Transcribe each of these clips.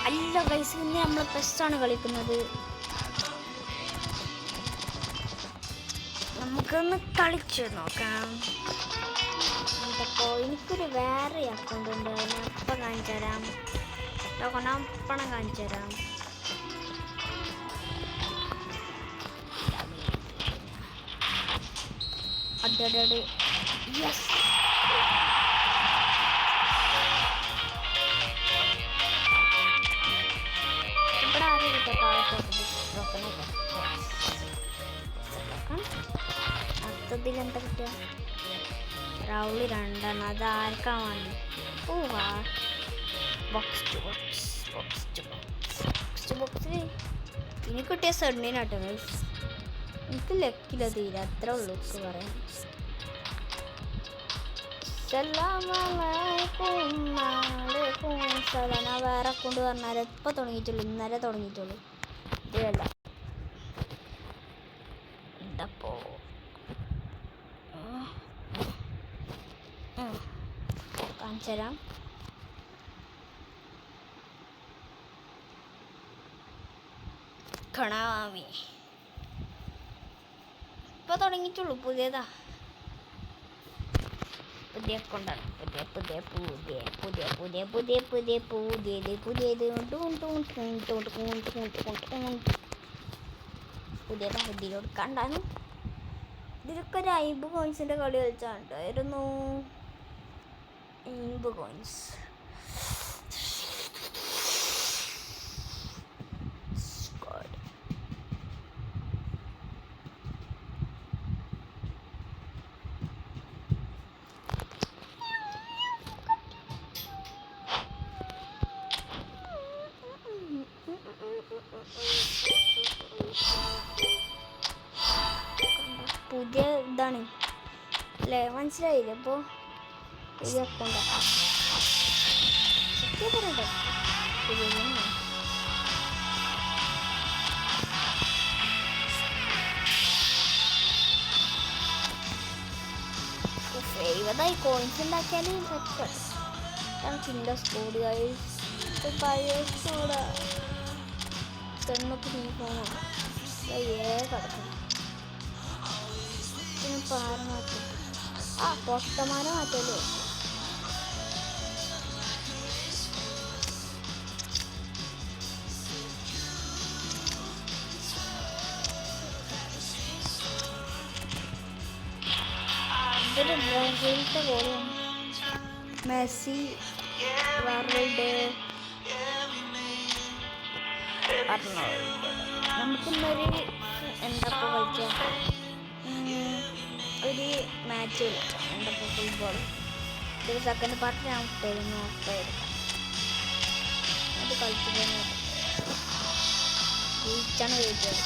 അല്ല ഗൈസ്, ഇന്ന് നമ്മൾ പെസ്സാണ് കളിക്കുന്നത്. നമുക്കൊന്ന് കളിച്ചു നോക്കാം. അപ്പോൾ എനിക്കൊരു വേറെ അക്കൗണ്ട് ഉണ്ട്, അതിനപ്പം കാണിച്ചു തരാം. അപ്പം കാണിച്ചു തരാം. അതെ യെസ്. ഇവിടെ ആരും അടുത്തതിൽ എന്താ കിട്ടുക? റൗളി 2 അത് ആർക്കാൻ വേണ്ടി? ഓവാ ബോക്സ് ടു ബോക്സിൽ ഇനി കിട്ടിയ സെണ്ണിനാട്ടോ. എനിക്ക് ലക്കില്ല തീരെ, അത്ര ഉള്ളൂ പറയാൻ. ഞാൻ വേറെ അക്കൗണ്ട് പറഞ്ഞാൽ എപ്പോൾ തുടങ്ങിയിട്ടുള്ളൂ, ഇന്നലെ തുടങ്ങിയിട്ടുള്ളൂ. ഇതല്ല ഇതപ്പോ കാണിച്ചു തരാം. കണാമി ഇപ്പൊ തുടങ്ങിയിട്ടുള്ളൂ, പുതിയതാ. പുതിയ അക്കൗണ്ടാണ്. പുതിയതാ. ഇതിലോട്ട് കണ്ടാണ്. ഇതിലൊക്കെ ഒരു 50 കോയിൻസിന്റെ കളി കളിച്ചാണ്ടായിരുന്നു. 50 കോയിൻസ്. പുതിയ ഇതാണ് അല്ലേ, മനസ്സിലായില്ലേ? അപ്പോൾ പുതിയ അക്കൗണ്ട് പറയട്ടെ. ഫേവറായി കോയിൻസ് ഉണ്ടാക്കിയാൽ കിൻ്റെ സ്കോഡ് പഴയ സ്കോഡ് തെണ്ണൊക്കെ നീ പോകണം. കിടക്കണം. പാറ മാറ്റി പൊട്ടമാന മാറ്റല്ലേ. ഇതൊരു ബ്രസീലത്തെ ഗോളാണ്. മെസ്സി വർൾഡ് നമുക്കിന്നൊരു എന്താ കളിക്കാം, ഒരു മാച്ച് കളിക്കാം. എന്താ ഫുട്ബോൾ. ഒരു സെക്കൻഡ് പാർട്ട് ഞാൻ ഇട്ടായിരുന്നു, എടുക്കാം. അത് കളിച്ചിട്ട് ജയിച്ചാണ് ജയിച്ചത്.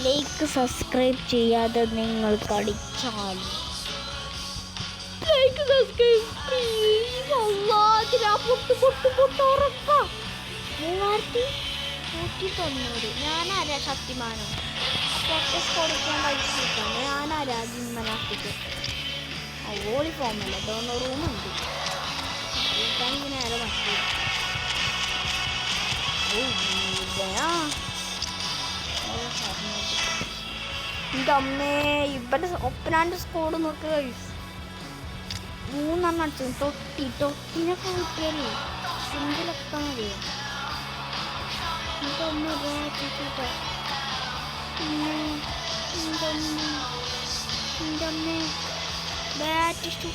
ലൈക്ക് സബ്സ്ക്രൈബ് ചെയ്യാതെ നിങ്ങൾ കളിച്ചാൽ ലൈക്ക് സബ്സ്ക്രൈബ് പ്ലീസ്. 3190. ഞാനാരാ ശക്തിമാനോ കൊടുക്കാൻ കളിച്ചിട്ടാണ്. ഞാനാരാ ജിമ്മനാക്കിട്ട് വോളി ഫോമല്ല തോന്നുന്ന റൂമുണ്ട്. നേരെ മറ്റേ എൻ്റെ അമ്മേ, ഇവിടെ ഒപ്പനാൻ്റെ സ്കോഡ് നോക്കുക. 3 അടിച്ചു. തൊട്ടിനൊക്കെ കിട്ടിയാലേ സിംഗിളൊക്കെ മതിയോ? എൻ്റെ അമ്മ ബാറ്റ് ഇഷ്ട.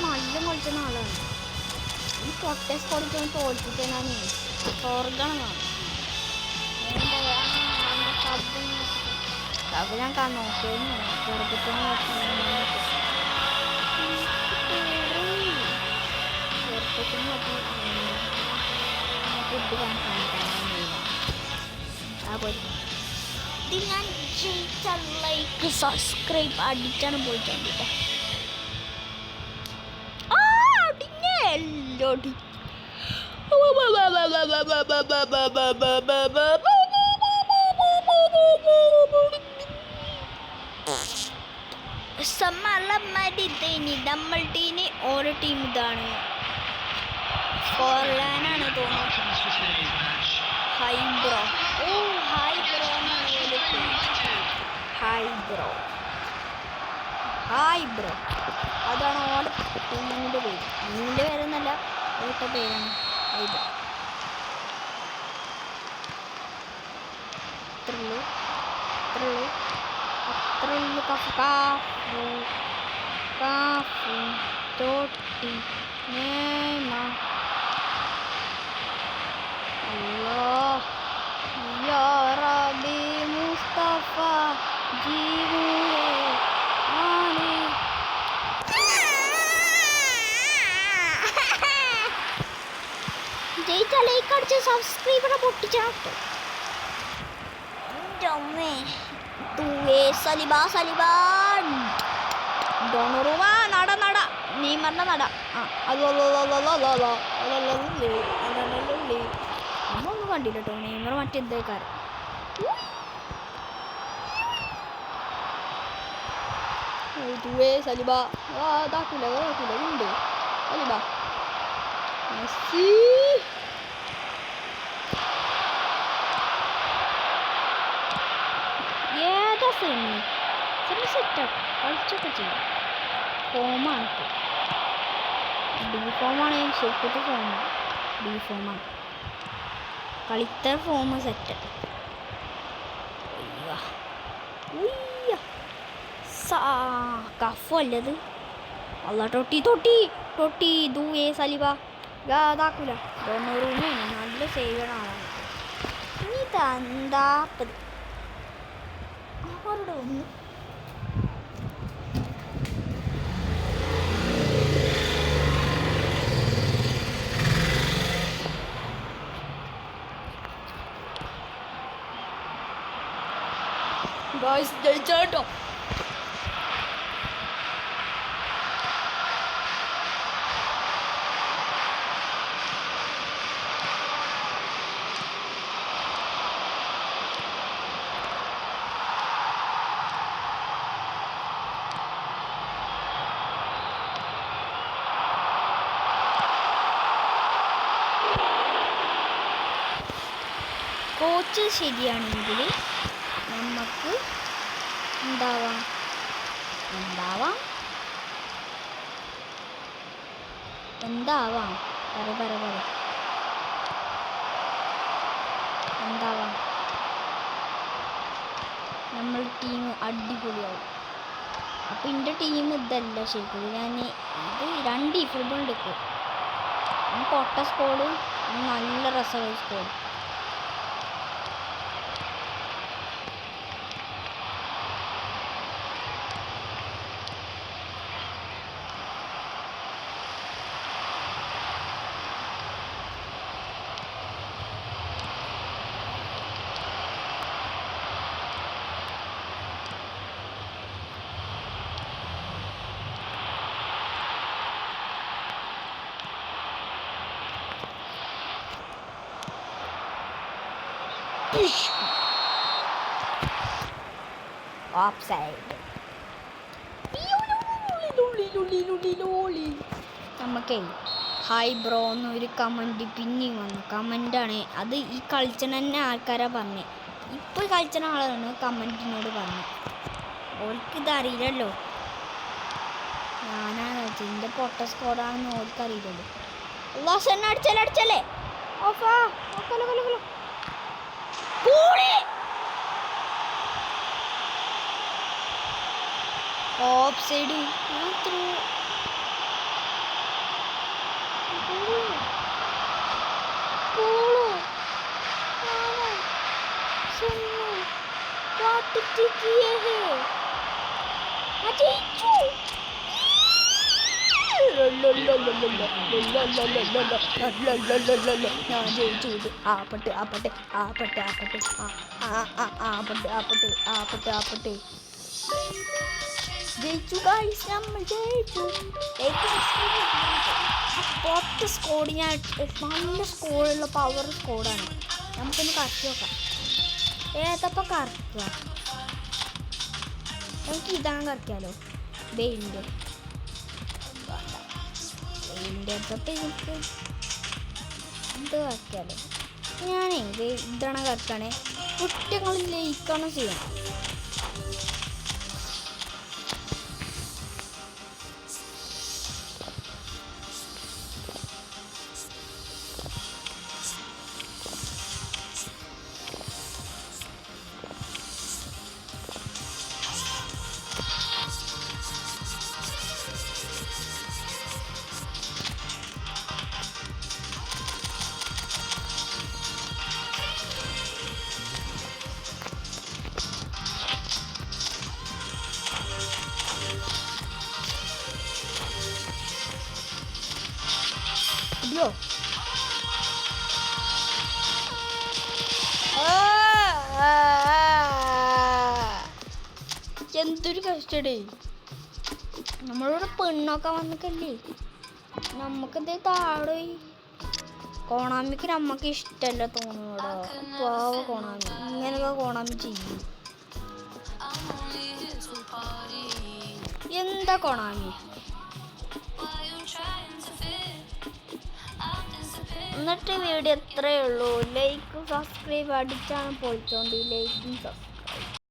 നല്ല കളിച്ച ആളാണ്. ഈ പൊട്ടേസ് കളിക്കാൻ തോൽപ്പിക്കാൻ ഞാൻ സ്വർഗണം കാണും. അത് ഞാൻ നോക്കിയിരുന്നു. ചെറുപ്പത്തിന് ഫുഡ് ആ പോയി. ഇത് ഞാൻ ജയിച്ച ലൈക്ക് സബ്സ്ക്രൈബ് അടിച്ചാണ് പോയിട്ടുണ്ട്. നമ്മൾ ടീന് ഓരോ ടീം ഇതാണ് സ്കോർലാൻഡാണ് തോന്നുന്നു. Hi bro. Oh hi bro hi bro അതാണ് ഓരോ ടീമിൻ്റെ പേര്. ടീമിൻ്റെ പേരെന്നല്ല ഓരോ പേരാണ് ഹായ് ബ്രോ. അത്രയുള്ളൂ കാഫു തോട്ടി നേമ അല്ലാഹ് യാ റബ്ബി മുസ്തഫ ജീവേ ആലി. ജയിച്ച ലൈക്ക് അടിച്ച് സബ്സ്ക്രൈബറെ പൊട്ടിച്ചാട്ടോ. നട നെയ്മറിന്റെ നട. ഒന്നും കണ്ടില്ല കേട്ടോ. നെയ്മർ മറ്റെന്തേക്കാരൻ. സലിബ ഇതാക്കൂല ഉണ്ട് സലിബ. മെസ്സി ഏതാ സെമി സെറ്റാണ് കളിച്ചൊക്കെ ചെയ്യും. ഫോമാണ് ഡി ഫോമാണ് ശരിക്കത്തെ ഫോമാണ്. ഡി ഫോമാണ് കളിത്ത ഫോം സെറ്റ്. കഫ് അല്ലത് അല്ല തൊട്ടി ദൂയെ സലിബ ഇതാക്കൂല. ഡൊണറൂമയാണ് നല്ല സേവണ ആളാണ്. ഇനി എന്താപ്പത് അവരുടെ ഒന്ന് ജയിച്ചോ. കോച്ച് ശരിയാണെങ്കിൽ നമുക്ക് എന്താവാം എന്താവാം നമ്മൾ ടീം അടിപൊളിയാവും. അപ്പം എൻ്റെ ടീം ഇതല്ല ശരിക്കും. ഞാൻ ഇത് 2 ഫുട്ബോൾ എടുക്കും. പൊട്ട സ്കോഡ് നല്ല രസമുള്ള സ്കോഡ്. ഓഫ്സൈഡ്. നമുക്കേ ഹായ് ബ്രോ എന്നൊരു കമൻറ്റ് പിന്നെയും വന്നു. കമൻ്റാണ് അത്. ഈ കളിച്ചണ തന്നെ ആൾക്കാരാ പറഞ്ഞത്. ഇപ്പോൾ കളിച്ചണ ആളാണ് കമൻറ്റിനോട് പറഞ്ഞത്. ഓർക്കിത് അറിയില്ലല്ലോ. ഞാനാണ് കളിച്ചത്. എൻ്റെ പൊട്ട സ്കോഡാണെന്ന് ഓർക്കറിയില്ലല്ലോ. ഉല്ലാസെന്നെ അടിച്ചല്ലേ ഓഫാ ഓഫ് സൈഡ് ഞാൻ ജയിച്ചു. ആപ്പട്ടെ ആപ്പട്ടെ ആപ്പട്ടെ ആപ്പട്ടെ ആപ്പട്ടെ ആപ്പട്ടെ ആപ്പട്ടെ ആപ്പട്ടെ. ജയിച്ചു ഗൈസ്, നമ്മൾ ജയിച്ചു. 10 സ്കോഡ് ഞാൻ നല്ല സ്കോഡുള്ള പവർ സ്കോഡാണ്. നമുക്കൊന്ന് കറക്കി നോക്കാം. ഏതപ്പം കറക്കുക? നമുക്ക് ഇതാണ് കറക്കിയാലോ. വെയിൻ്റെ അടുത്തപ്പം എനിക്ക് ഇത് കറക്കിയാലോ. ഞാനേ ഇതാണ് കറക്കാണേ. കുറ്റങ്ങൾ ലയിക്കണം ചെയ്യണം. അയ്യോ, എന്തൊരു കഷ്ടടേ. നമ്മളോട് പെണ്ണൊക്കെ വന്നിക്കല്ലേ. നമുക്കെന്തേ താഴെ കോണാമിക്ക് നമ്മക്ക് ഇഷ്ടമല്ല തോന്നുന്നോടോ. പാവ കോണാമി, ഇങ്ങനെയൊക്കെ കോണാമി ചെയ്യും. എന്താ കോണാമി? എന്നിട്ട് വീഡിയോ എത്രയേ ഉള്ളൂ. ലൈക്കും സബ്സ്ക്രൈബ് അടിച്ചാണ് പോയിക്കോണ്ട്. ലൈക്കും സബ്സ്ക്രൈബ്